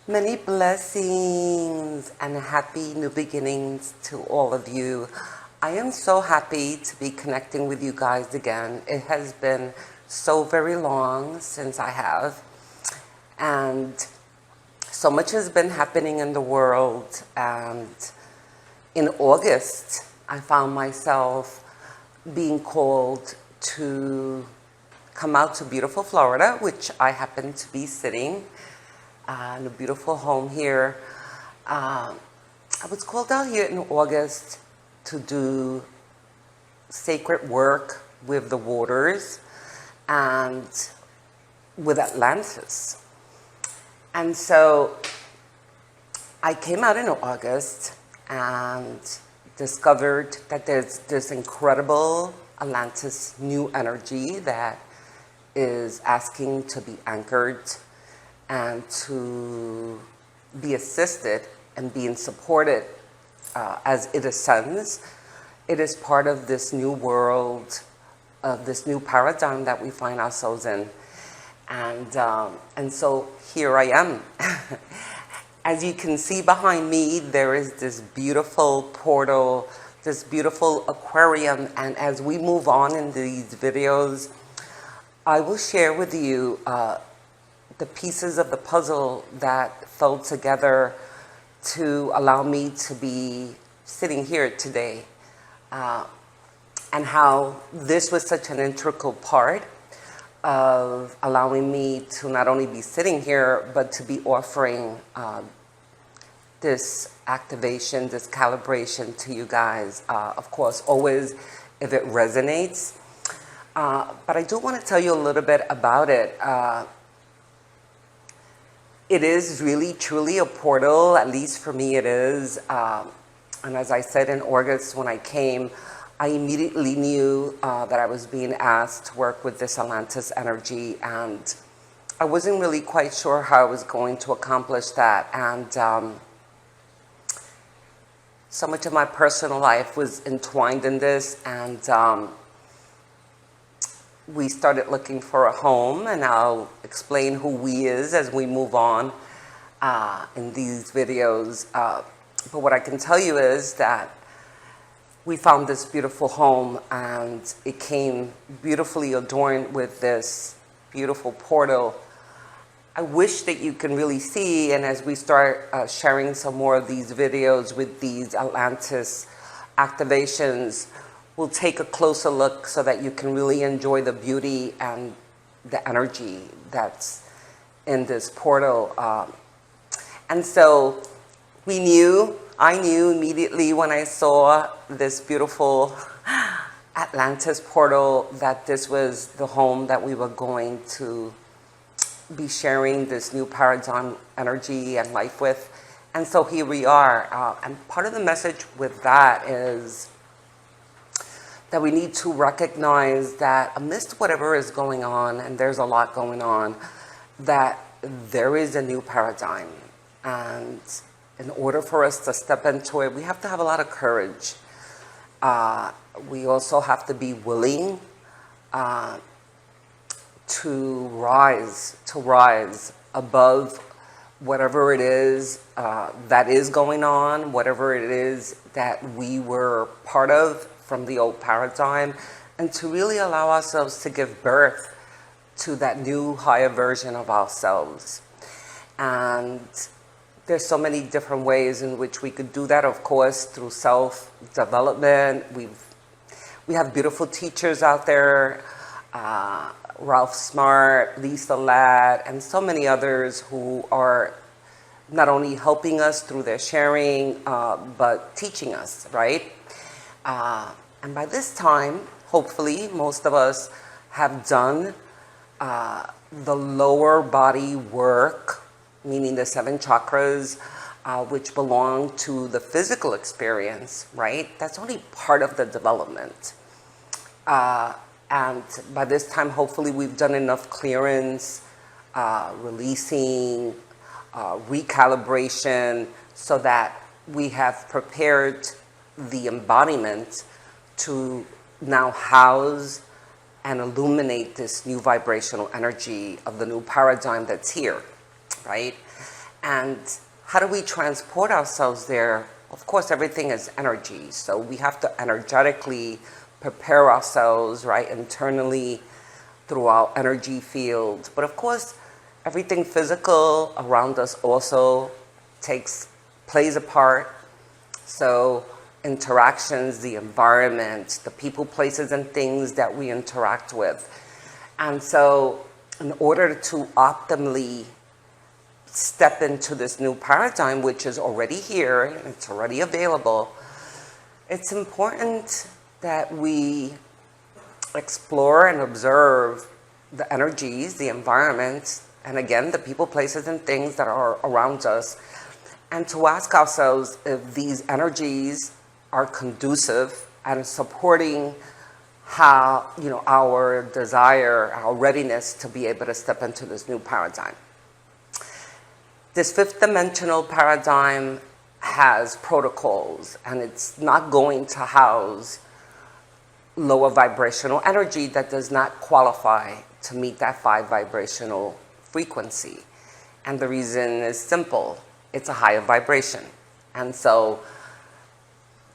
Many blessings and happy new beginnings to all of you. I am so happy to be connecting with you guys again. It has been so very long since I have, and so much has been happening in the world. And in August, I found myself being called to come out to beautiful Florida, which I happen to be sitting in a beautiful home here. I was called out here in August to do sacred work with the waters and with Atlantis. And so I came out in August and discovered that there's this incredible Atlantis new energy that is asking to be anchored and to be assisted and being supported as it ascends. It is part of this new world, of this new paradigm that we find ourselves in. And so here I am. As you can see behind me, there is this beautiful portal, this beautiful aquarium. And as we move on in these videos, I will share with you the pieces of the puzzle that fell together to allow me to be sitting here today, and how this was such an integral part of allowing me to not only be sitting here, but to be offering this activation, this calibration to you guys. Of course, always if it resonates. But I do want to tell you a little bit about it. It is really, truly a portal, at least for me it is. And as I said in August when I came, I immediately knew that I was being asked to work with this Atlantis energy, and I wasn't really quite sure how I was going to accomplish that. And so much of my personal life was entwined in this, and we started looking for a home, and I'll explain who we is as we move on in these videos. But what I can tell you is that we found this beautiful home, and it came beautifully adorned with this beautiful portal. I wish that you can really see, and as we start sharing some more of these videos with these Atlantis activations, we'll take a closer look so that you can really enjoy the beauty and the energy that's in this portal. And so I knew immediately when I saw this beautiful Atlantis portal that this was the home that we were going to be sharing this new paradigm energy and life with. And so here we are. And part of the message with that is that we need to recognize that amidst whatever is going on, and there's a lot going on, that there is a new paradigm. And in order for us to step into it, we have to have a lot of courage. We also have to be willing to rise above whatever it is that is going on, whatever it is that we were part of from the old paradigm, and to really allow ourselves to give birth to that new higher version of ourselves. And there's so many different ways in which we could do that, of course, through self-development. We have beautiful teachers out there, Ralph Smart, Lisa Ladd, and so many others who are not only helping us through their sharing, but teaching us, right? And by this time, hopefully, most of us have done the lower body work, meaning the 7 chakras, which belong to the physical experience, right? That's only part of the development. And by this time, hopefully, we've done enough clearance, releasing, recalibration, so that we have prepared the embodiment to now house and illuminate this new vibrational energy of the new paradigm that's here, right? And how do we transport ourselves there? Of course, everything is energy, so we have to energetically prepare ourselves, right, internally through our energy field. But of course, everything physical around us also plays a part. So interactions, the environment, the people, places, and things that we interact with. And so in order to optimally step into this new paradigm, which is already here, and it's already available, it's important that we explore and observe the energies, the environment, and again, the people, places, and things that are around us, and to ask ourselves if these energies are conducive and supporting how, our desire, our readiness to be able to step into this new paradigm. This fifth dimensional paradigm has protocols, and it's not going to house lower vibrational energy that does not qualify to meet that 5 vibrational frequency. And the reason is simple. It's a higher vibration. And so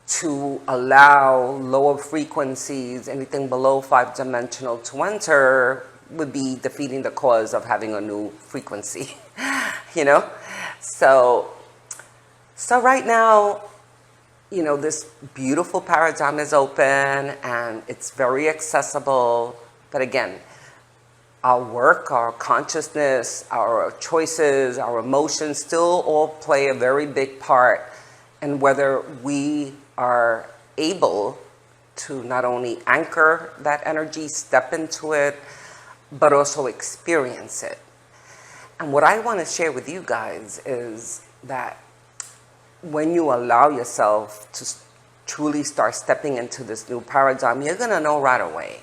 to allow lower frequencies, anything below 5-dimensional to enter, would be defeating the cause of having a new frequency, So right now, this beautiful paradigm is open and it's very accessible. But again, our work, our consciousness, our choices, our emotions still all play a very big part in whether we are able to not only anchor that energy, step into it, but also experience it. And what I want to share with you guys is that when you allow yourself to truly start stepping into this new paradigm, you're going to know right away.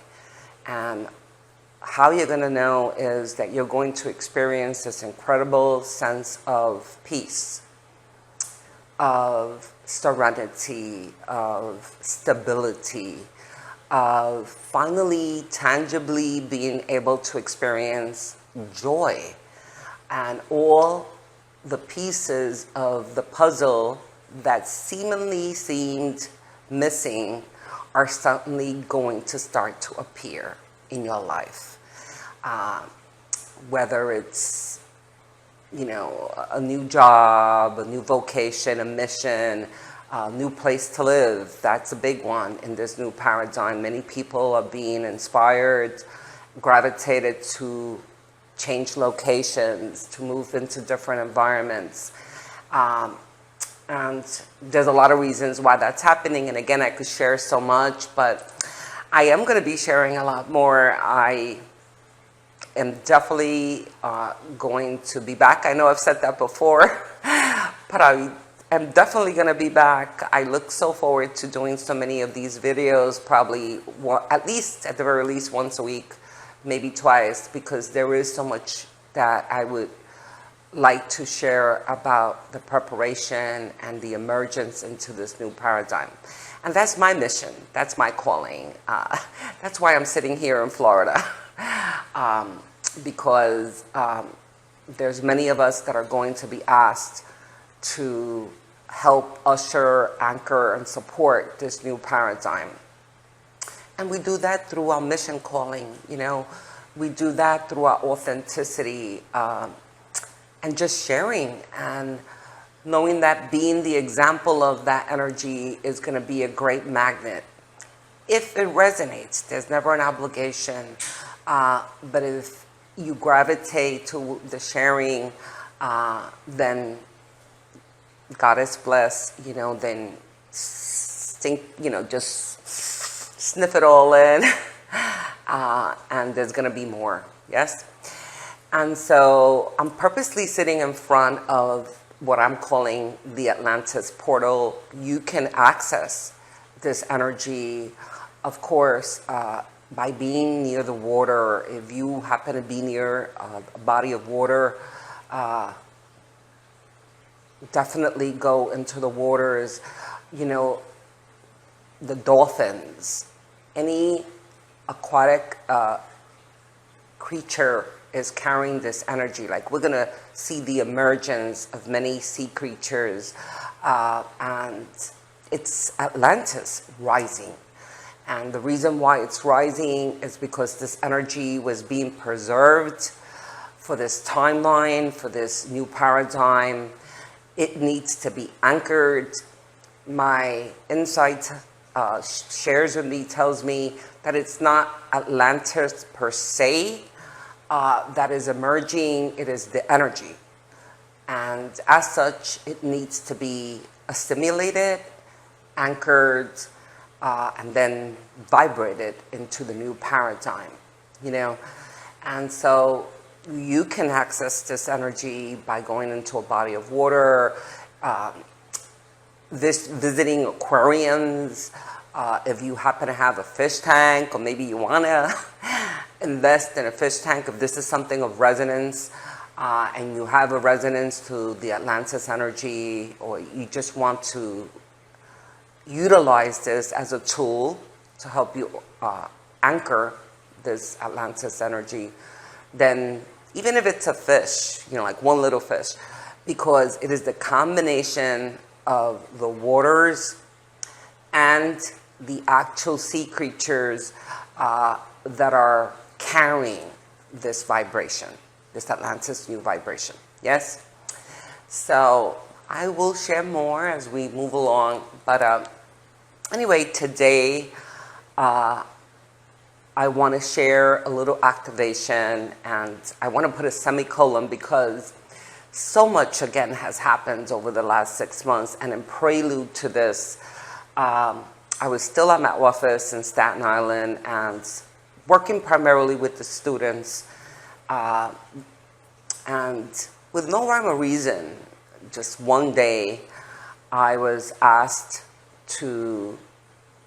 And how you're going to know is that you're going to experience this incredible sense of peace, of serenity, of stability, of finally tangibly being able to experience joy. And all the pieces of the puzzle that seemingly seemed missing are suddenly going to start to appear in your life. Whether it's, a new job, a new vocation, a mission, a new place to live. That's a big one in this new paradigm. Many people are being inspired, gravitated to change locations, to move into different environments. And there's a lot of reasons why that's happening. And again, I could share so much, but I am going to be sharing a lot more. I am definitely going to be back. I know I've said that before, but I am definitely going to be back. I look so forward to doing so many of these videos, probably at the very least once a week, maybe twice, because there is so much that I would like to share about the preparation and the emergence into this new paradigm. And that's my mission. That's my calling. That's why I'm sitting here in Florida. Because there's many of us that are going to be asked to help usher, anchor, and support this new paradigm. And we do that through our mission calling, We do that through our authenticity and just sharing and knowing that being the example of that energy is going to be a great magnet. If it resonates, there's never an obligation. But if you gravitate to the sharing, then God is blessed, then just sniff it all in, and there's going to be more, yes? And so I'm purposely sitting in front of what I'm calling the Atlantis portal. You can access this energy, of course, by being near the water. If you happen to be near a body of water, definitely go into the waters. The dolphins, any aquatic creature is carrying this energy. Like, we're going to see the emergence of many sea creatures, and it's Atlantis rising. And the reason why it's rising is because this energy was being preserved for this timeline, for this new paradigm. It needs to be anchored. My insight shares with me, tells me that it's not Atlantis per se that is emerging, it is the energy. And as such, it needs to be assimilated, anchored, and then vibrated into the new paradigm, you know? And so you can access this energy by going into a body of water, visiting aquariums, if you happen to have a fish tank, or maybe you want to invest in a fish tank, if this is something of resonance, and you have a resonance to the Atlantis energy, or you just want to utilize this as a tool to help you anchor this Atlantis energy, then even if it's a fish, you know, like one little fish, because it is the combination of the waters and the actual sea creatures that are carrying this vibration, this Atlantis new vibration. Yes? So I will share more as we move along. But anyway, today I want to share a little activation, and I want to put a semicolon because so much, again, has happened over the last 6 months. And in prelude to this, I was still at my office in Staten Island and working primarily with the students. And with no rhyme or reason, just one day, I was asked to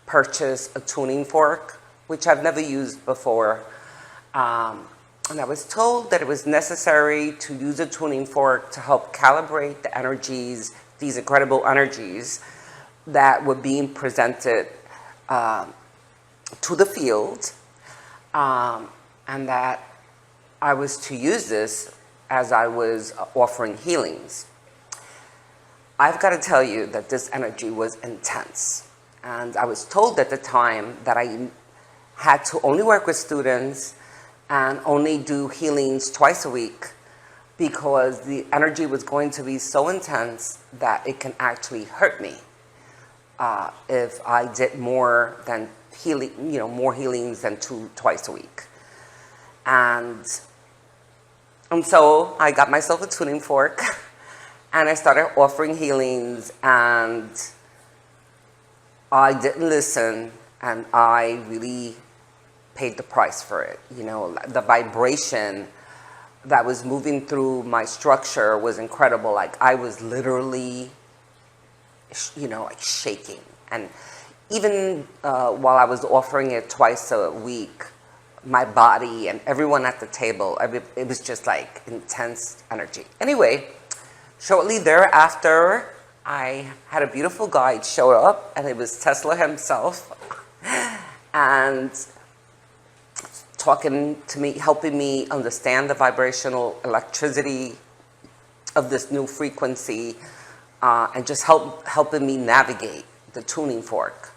purchase a tuning fork, which I've never used before. And I was told that it was necessary to use a tuning fork to help calibrate the energies, these incredible energies that were being presented to the field, and that I was to use this as I was offering healings. I've got to tell you that this energy was intense. And I was told at the time that I had to only work with students and only do healings twice a week, because the energy was going to be so intense that it can actually hurt me if I did more than healing, more healings than twice a week. And so I got myself a tuning fork and I started offering healings, and I didn't listen, and I really paid the price for it. The vibration that was moving through my structure was incredible. Like, I was literally, like shaking. And even while I was offering it twice a week, my body and everyone at the table, it was just like intense energy. Anyway, shortly thereafter, I had a beautiful guide show up, and it was Tesla himself, and talking to me, helping me understand the vibrational electricity of this new frequency, and just helping me navigate the tuning fork.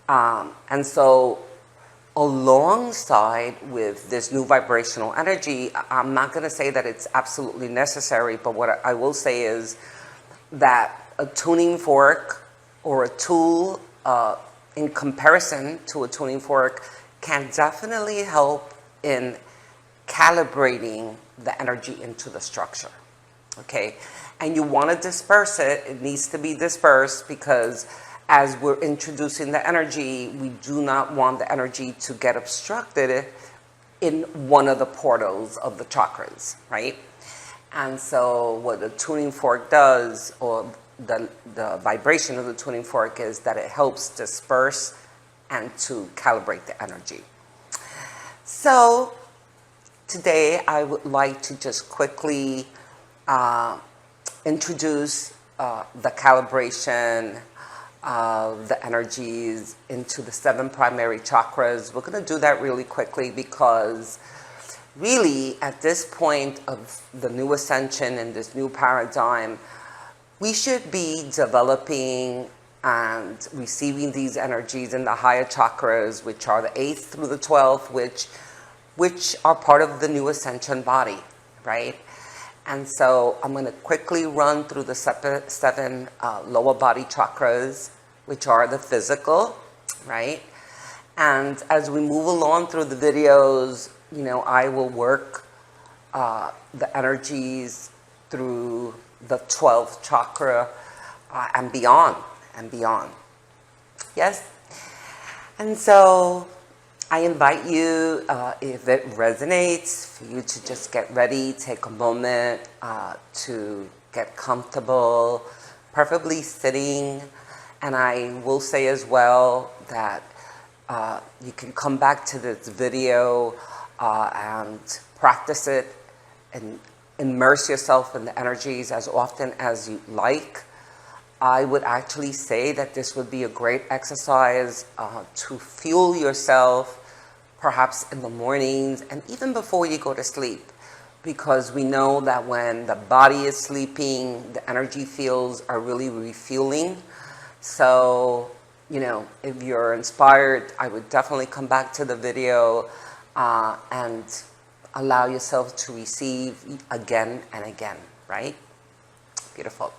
And so alongside with this new vibrational energy, I'm not going to say that it's absolutely necessary, but what I will say is that a tuning fork or a tool in comparison to a tuning fork can definitely help in calibrating the energy into the structure, okay? And you want to disperse it. It needs to be dispersed, because as we're introducing the energy, we do not want the energy to get obstructed in one of the portals of the chakras, right? And so what the tuning fork does, or the vibration of the tuning fork, is that it helps disperse and to calibrate the energy. So today I would like to just quickly introduce the calibration of the energies into the 7 primary chakras. We're going to do that really quickly because really, at this point of the new ascension and this new paradigm, we should be developing and receiving these energies in the higher chakras, which are the 8th through the 12th, which are part of the new ascension body, right? And so I'm going to quickly run through the seven lower body chakras, which are the physical, right? And as we move along through the videos, you know, I will work the energies through the 12th chakra and beyond, Yes? And so I invite you, if it resonates, for you to just get ready, take a moment to get comfortable, preferably sitting. And I will say as well that you can come back to this video and practice it and immerse yourself in the energies as often as you like. I would actually say that this would be a great exercise to fuel yourself, perhaps in the mornings and even before you go to sleep, because we know that when the body is sleeping, the energy fields are really refueling. So, you know, if you're inspired, I would definitely come back to the video and allow yourself to receive again and again, right? Beautiful.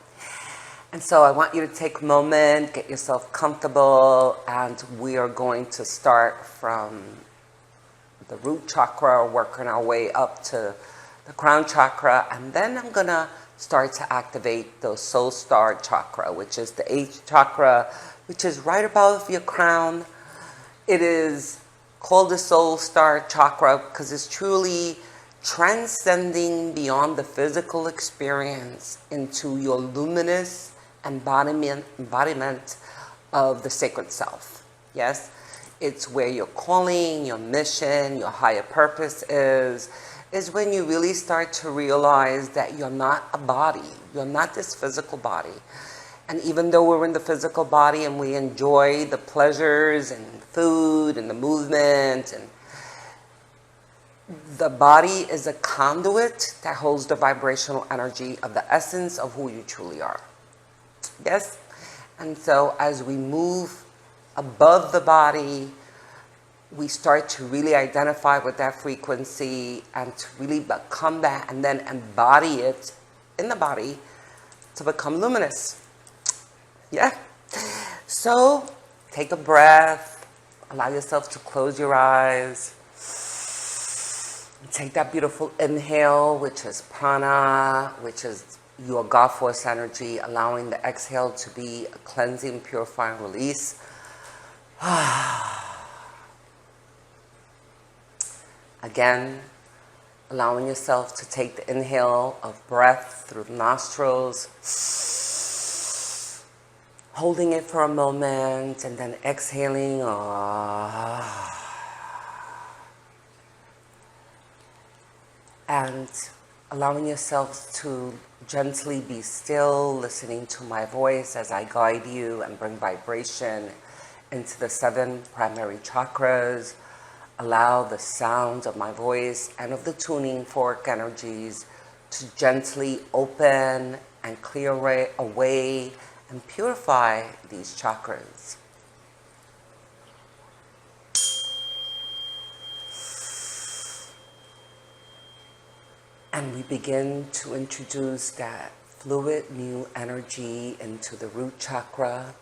And so I want you to take a moment, get yourself comfortable, and we are going to start from the root chakra, working our way up to the crown chakra, and then I'm going to start to activate the soul star chakra, which is the 8th chakra, which is right above your crown. It is called the soul star chakra because it's truly transcending beyond the physical experience into your luminous embodiment of the sacred self. Yes? It's where your calling, your mission, your higher purpose is when you really start to realize that you're not a body. You're not this physical body. And even though we're in the physical body and we enjoy the pleasures and food and the movement, and the body is a conduit that holds the vibrational energy of the essence of who you truly are. Yes? And so as we move above the body, we start to really identify with that frequency and to really become that and then embody it in the body to become luminous. Yeah? So take a breath, allow yourself to close your eyes. Take that beautiful inhale, which is prana, which is your God force energy, allowing the exhale to be a cleansing, purifying release. Again, allowing yourself to take the inhale of breath through the nostrils, holding it for a moment, and then exhaling. And allowing yourself to gently be still, listening to my voice as I guide you and bring vibration into the 7 primary chakras. Allow the sound of my voice and of the tuning fork energies to gently open and clear away and purify these chakras. And we begin to introduce that fluid new energy into the root chakra,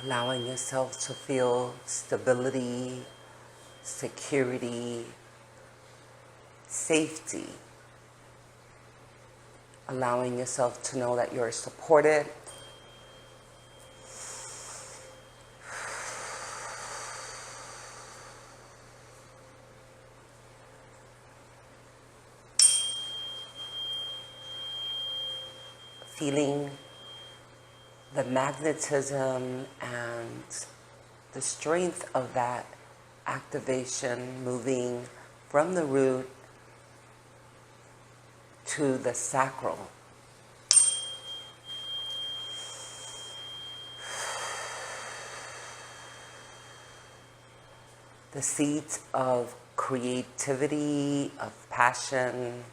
allowing yourself to feel stability, security, safety, allowing yourself to know that you're supported, feeling the magnetism and the strength of that activation moving from the root to the sacral. the seeds of creativity, of passion,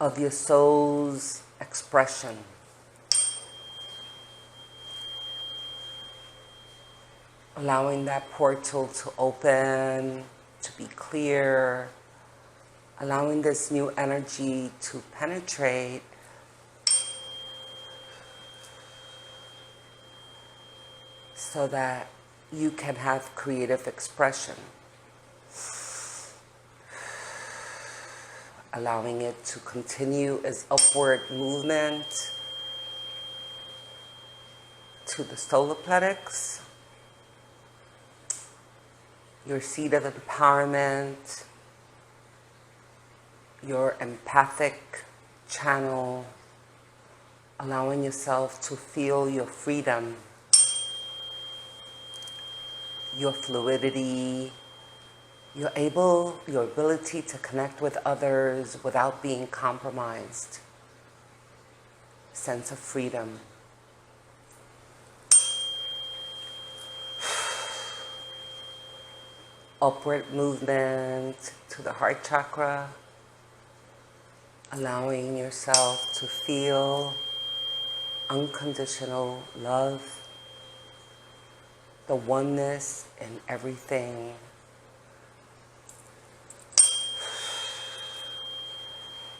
of your soul's expression. Allowing that portal to open, to be clear, allowing this new energy to penetrate, so that you can have creative expression. Allowing it to continue its upward movement to the solar plexus, your seat of empowerment, your empathic channel, allowing yourself to feel your freedom, your fluidity, your ability to connect with others without being compromised. Sense of freedom. Upward movement to the heart chakra, allowing yourself to feel unconditional love, the oneness in everything.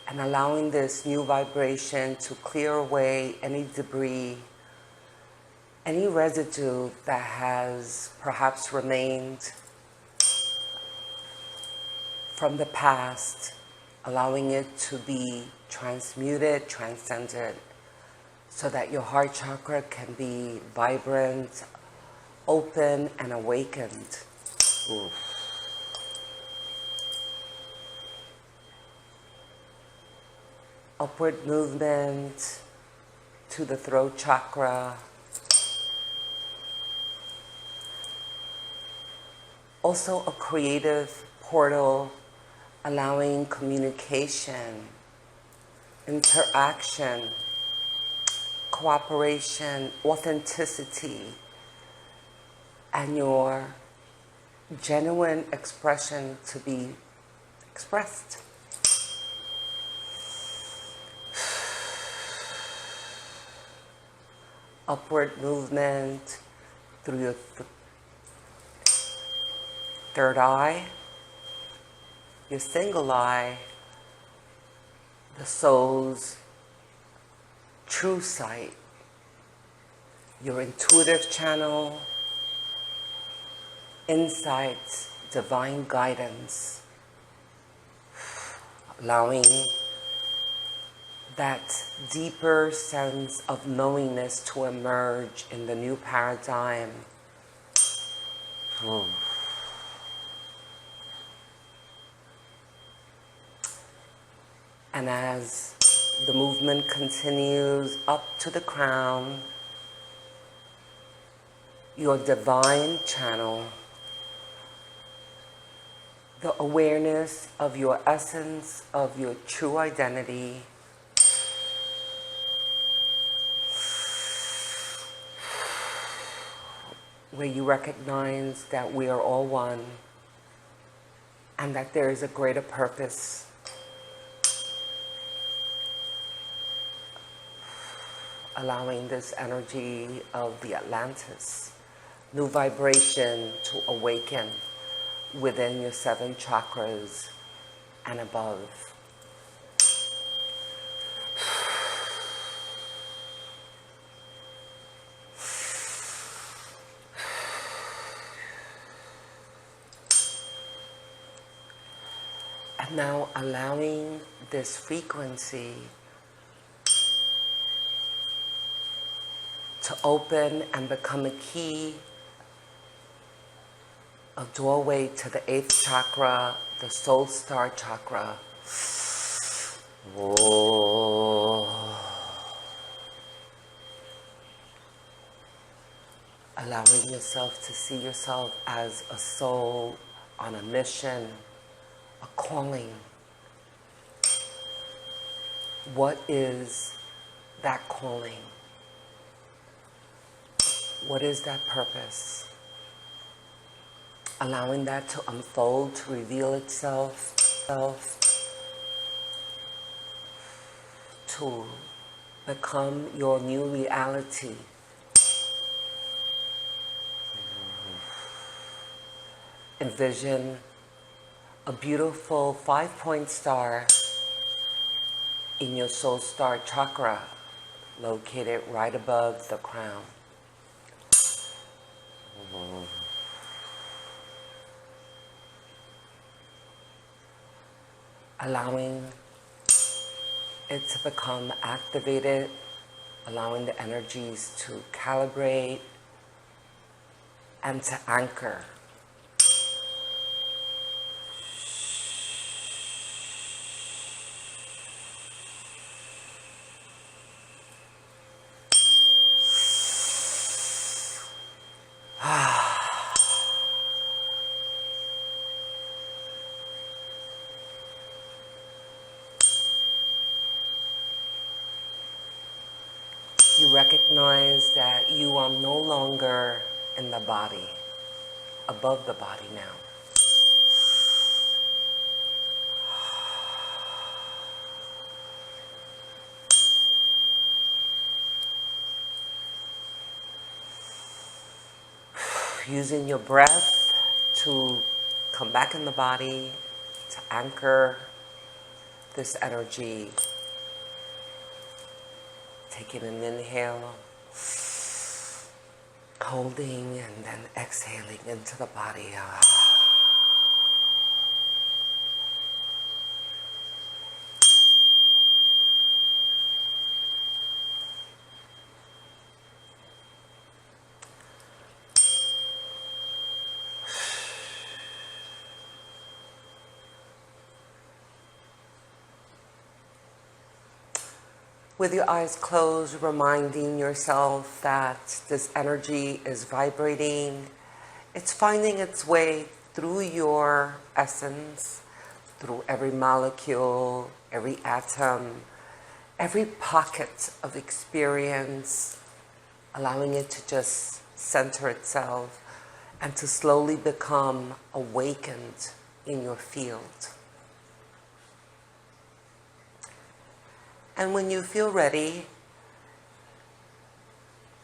And allowing this new vibration to clear away any debris, any residue that has perhaps remained from the past, allowing it to be transmuted, transcended, so that your heart chakra can be vibrant, open, and awakened. Oof. Upward movement to the throat chakra. Also a creative portal, allowing communication, interaction, cooperation, authenticity, and your genuine expression to be expressed. Upward movement through your third eye, your single eye, the soul's true sight, your intuitive channel, insights, divine guidance, allowing that deeper sense of knowingness to emerge in the new paradigm. And as the movement continues up to the crown, your divine channel, the awareness of your essence, of your true identity, where you recognize that we are all one and that there is a greater purpose. Allowing this energy of the Atlantis, new vibration to awaken within your 7 chakras and above. And now allowing this frequency to open and become a key, a doorway to the 8th chakra, the soul star chakra. Whoa. Allowing yourself to see yourself as a soul on a mission, a calling. What is that calling? What is that purpose? allowing that to unfold, to reveal itself, to become your new reality. Envision a beautiful 5-point star in your soul star chakra, located right above the crown. Allowing it to become activated, allowing the energies to calibrate and to anchor. You recognize that you are no longer in the body, above the body now. Using your breath to come back in the body, to anchor this energy. Taking an inhale, holding, and then exhaling into the body. With your eyes closed, reminding yourself that this energy is vibrating. It's finding its way through your essence, through every molecule, every atom, every pocket of experience, allowing it to just center itself and to slowly become awakened in your field. And when you feel ready,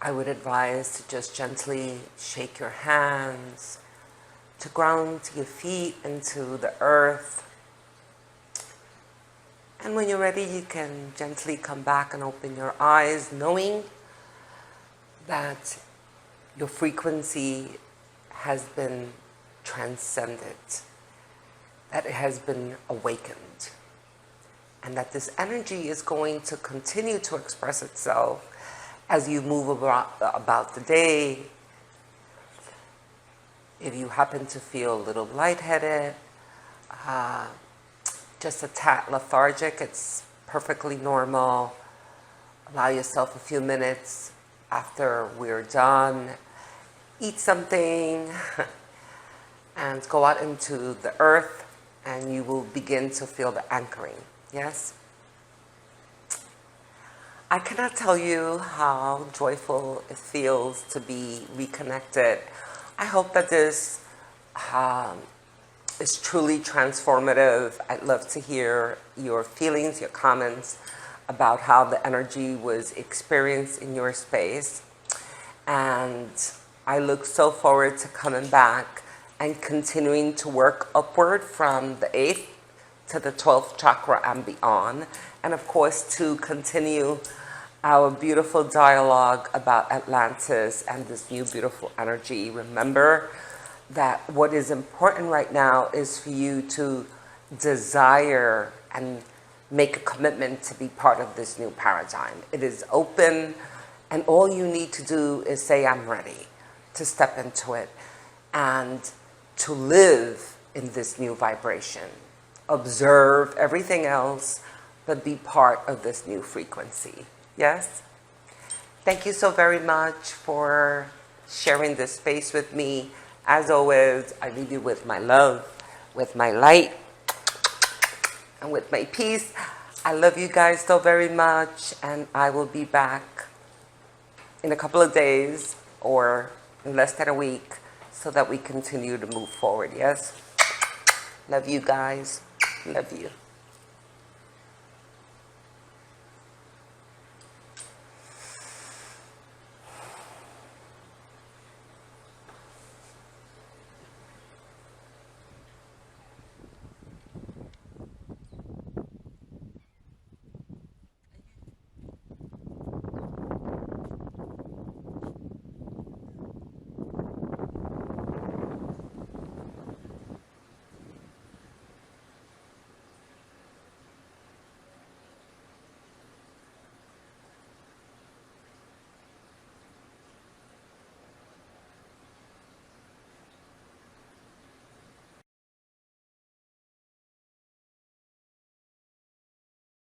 I would advise to just gently shake your hands, to ground your feet into the earth. And when you're ready, you can gently come back and open your eyes, knowing that your frequency has been transcended, that it has been awakened, and that this energy is going to continue to express itself as you move about the day. If you happen to feel a little lightheaded, just a tad lethargic, it's perfectly normal. Allow yourself a few minutes after we're done. Eat something and go out into the earth, and you will begin to feel the anchoring. Yes? I cannot tell you how joyful it feels to be reconnected. I hope that this is truly transformative. I'd love to hear your feelings, your comments about how the energy was experienced in your space. And I look so forward to coming back and continuing to work upward from the 8th to the 12th chakra and beyond. And of course, to continue our beautiful dialogue about Atlantis and this new beautiful energy. Remember that what is important right now is for you to desire and make a commitment to be part of this new paradigm. It is open, and all you need to do is say, I'm ready to step into it and to live in this new vibration. Observe everything else, but be part of this new frequency. Yes? Thank you so very much for sharing this space with me. As always, I leave you with my love, with my light, and with my peace. I love you guys so very much, and I will be back in a couple of days or in less than a week. so that we continue to move forward. Yes? Love you guys. Love you.